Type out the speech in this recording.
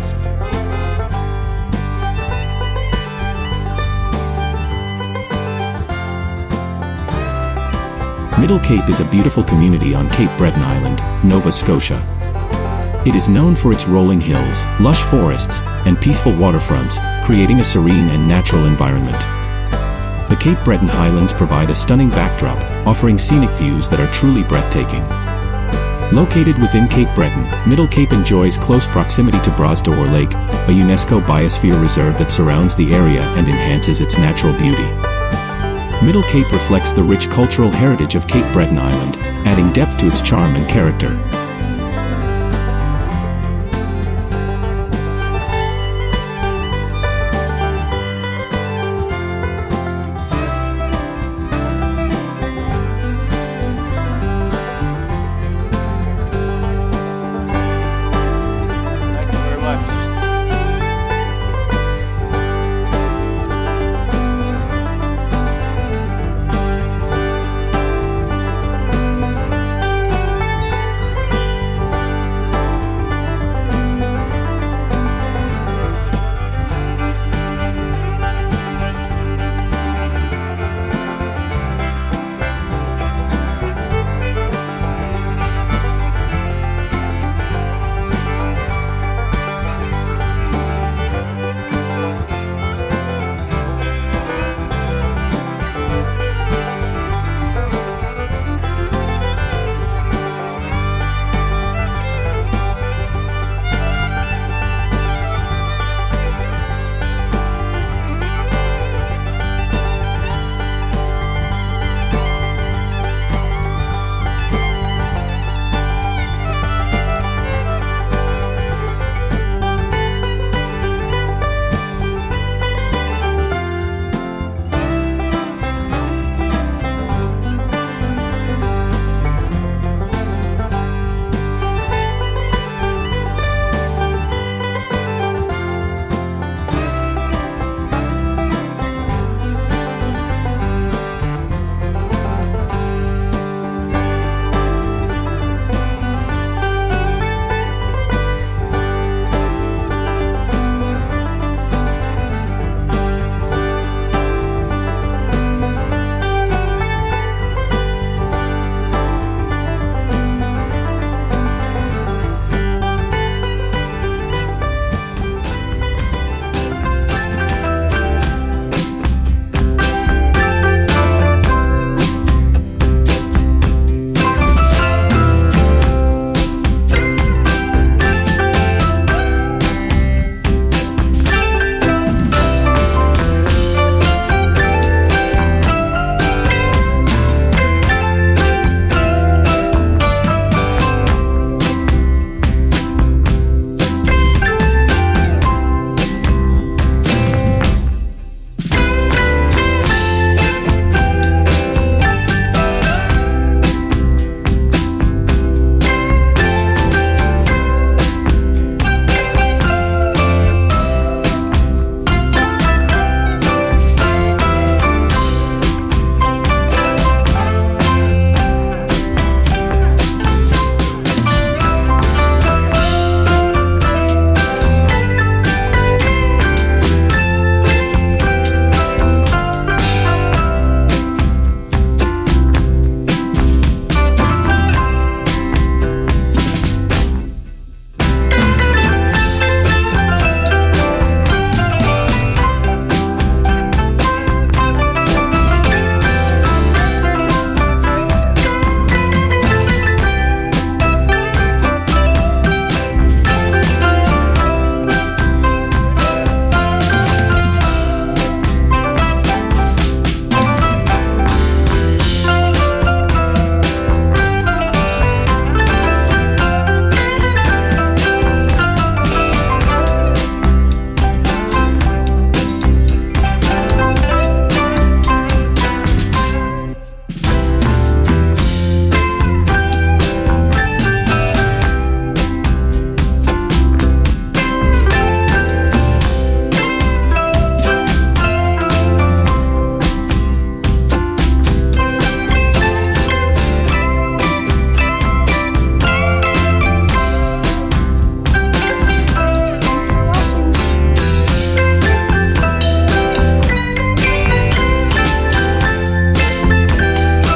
Islands. Middle Cape is a beautiful community on Cape Breton Island, Nova Scotia. It is known for its rolling hills, lush forests, and peaceful waterfronts, creating a serene and natural environment. The Cape Breton Highlands provide a stunning backdrop, offering scenic views that are truly breathtaking. Located within Cape Breton, Middle Cape enjoys close proximity to Bras d'Or Lake, a UNESCO Biosphere Reserve that surrounds the area and enhances its natural beauty. Middle Cape reflects the rich cultural heritage of Cape Breton Island, adding depth to its charm and character.